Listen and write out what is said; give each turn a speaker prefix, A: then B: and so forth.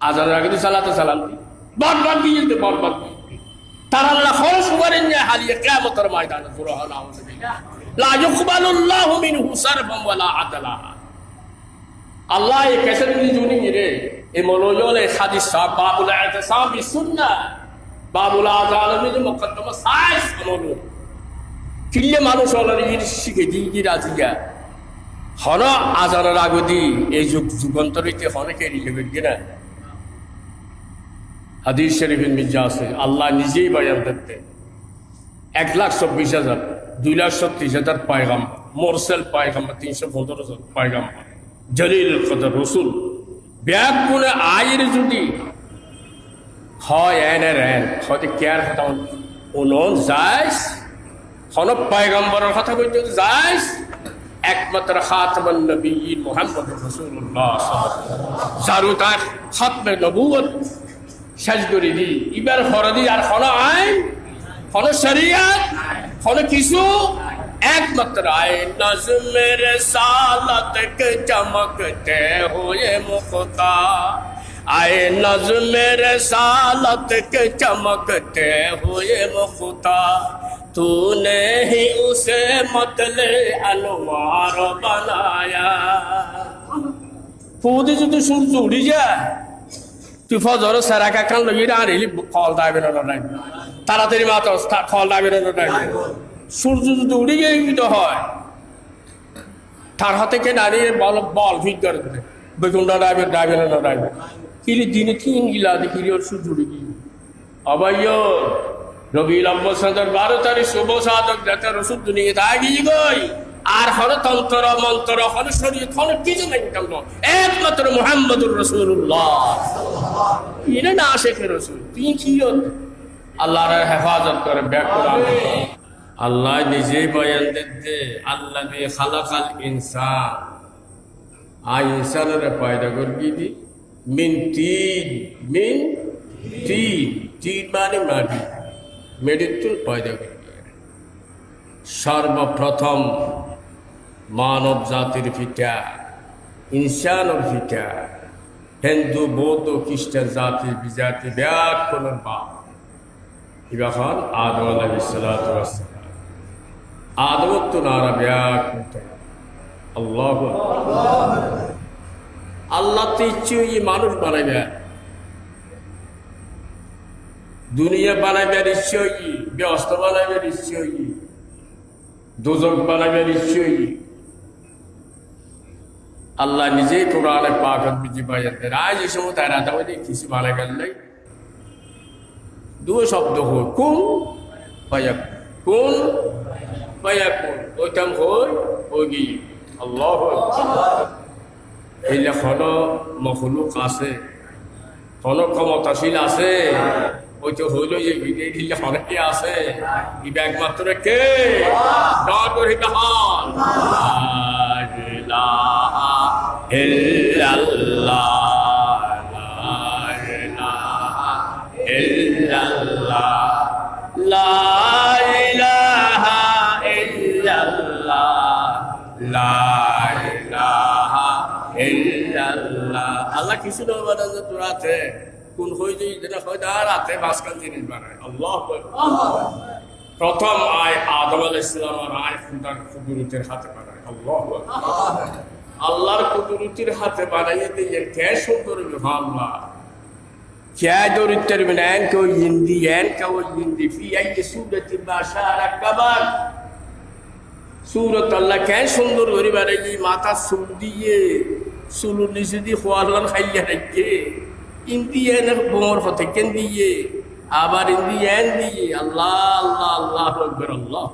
A: আজানের আগে সালাতে সালাম দি বরবাদ দিয়ে যেতে বরবাদ তারা আল্লাহ খরচ করেন যে হারিয়ে কিয়ামতের ময়দানে সুবহান আল্লাহ লা ইকবালুল্লাহু মিনহু সারফান ওয়ালা আদলা আল্লাহ এই কেসে যদি জুনি রে এই মনোজলে হাদিস সাহেব বাবুল ইতিসাম বিসুন্নাহ বাবুল আযালামি যে মুকদ্দমা সাইস আমল কিলে মানুষ অলরেডি শিখে দিয়ে রাজিয়া হন আজানের আগদি এই যুগান্তরিতে অনেকে লিখবে না হাদিস শরীফের মির্জা আছে আল্লাহ নিজেই বয়ান করতেন 1,24,000 2,36,000 পায়গাম মোরসেল পায়গাম 315,000 পায়গাম জলিল কদর রসুল ব্যাগ কোনে আয়ের যদি হয় এনের এন হয়তো কেয়ার কথা উনন যাইস হন পায়গাম্বরের কথা বলতে যাইস একমাত্র খাতামুন নবিয়্যিন মুহাম্মদুর রাসূলুল্লাহ যারু তার খাতমে নবুয়ত শেষ করে দি এবার ফরদি আর কোন আইন কোন শরীয়ত কোন কিছু একমাত্র আইন নজমে রিসালাত কে চমকতে হুয়ে মুক্তা আয়ে নজমে রিসালাত কে চমকতে হুয়ে মুক্তা तूने ही उसे मतले अनुमार बनाया पूरी जो तू सूरज उड़ी जा तू फजर सरा का कान लगी ना रे फल दाबे ना ना तारा तेरी माता फल दाबे ना ना सूरज जो उड़ी गई तो হয় তার হাতে কে নারী বল বল ফিট করে দে বেগুনটা দাবে দাবে না দাবে কিলি দিনে তিন গিলা দেখি ওর সূর্য উড়ে গিয়ে আবাইয়ো রবিউল আউয়াল সদর 12 তারিখ শুভ সাধক যাতে রসুল দুনিয়াতে আগিয়ে গই আর হল তন্ত্র মন্ত্র হল শরীয়ত হল কিছু নাই কেন একমাত্র মুহাম্মদুর রাসূলুল্লাহ ইনি না শেখে রসুল তুই কি আল্লাহর হেফাজত করে ব্যাকুল আল্লাহ নিজেই বয়ান দিতে আল্লাযী খালাকাল ইনসান আই ইনসানের পয়দা করবি দি মিন তিন মানে মাটি মেডিতুল পয়দা করবি সর্বপ্রথম মানব জাতির পিতা ইনসানের পিতা হিন্দু বৌদ্ধ খ্রিস্টান জাতি বিজাতি ব্যাকরণের বাপ ইবাখন আদম আলাইহিস সালাতু ওয়াস সালাম আদম তো নারা ব্যাকরণ আল্লাহু আকবার আল্লাহ তো ইচ্ছে মানুষ বানাইবে দুনিয়া বানাইবার ইচ্ছে ব্যবস্থা বানাইবার ইচ্ছে দোজখ বানাইবার ইচ্ছে আল্লাহ নিজেই কোরআনে পাকের বিজি বায়ান দেন আজ এই সময় তারা তাহলে কিছু বানাইবার নাই দুই শব্দ হয় কোন ফায়াকুন ওইটাম হয় ওই গিয়ে আল্লাহু আকবার এই লেখন মখলুক আছে কোন ক্ষমতাশীল আছে ওই তো হইল যে বিদে দিলে অনেকে আছে ইবা একমাত্র কে ডাক করে কাহান লা ইলাহা ইল্লাল্লাহ লা ইলাহা ইল্লাল্লাহ লা ইলাহা ইল্লাল্লাহ লা ইলাহা ইল্লাল্লাহ আল্লাহ কিছু না বানাতে তোরাতে কোন হই যে যেটা হয় আর রাতে মাসকান জিনিস বানায় আল্লাহু আকবার প্রথম আয় আদম আলাইহিস সালামের আয় খুদার কুদরতের হাতে বানায় আল্লাহু আকবার আল্লাহর কুদরতের হাতে বানাইয়ে দিয়ে কে সুন্দর আল্লাহ কে দরিদ্রের বিনান কো ইন্দি ফি আই সূরাতি বাশারা কাবার সূরাত আল্লাহ কে সুন্দর করে বানাই মাথা সুর দিয়ে সুলুর নিচে দিয়ে খোয়ালান খাইয়া রাখে ইন্দিয়ানের বোমর হতে কেন দিয়ে আবার ইন্দিয়ান দিয়ে আল্লাহ আল্লাহ আল্লাহু আকবার আল্লাহ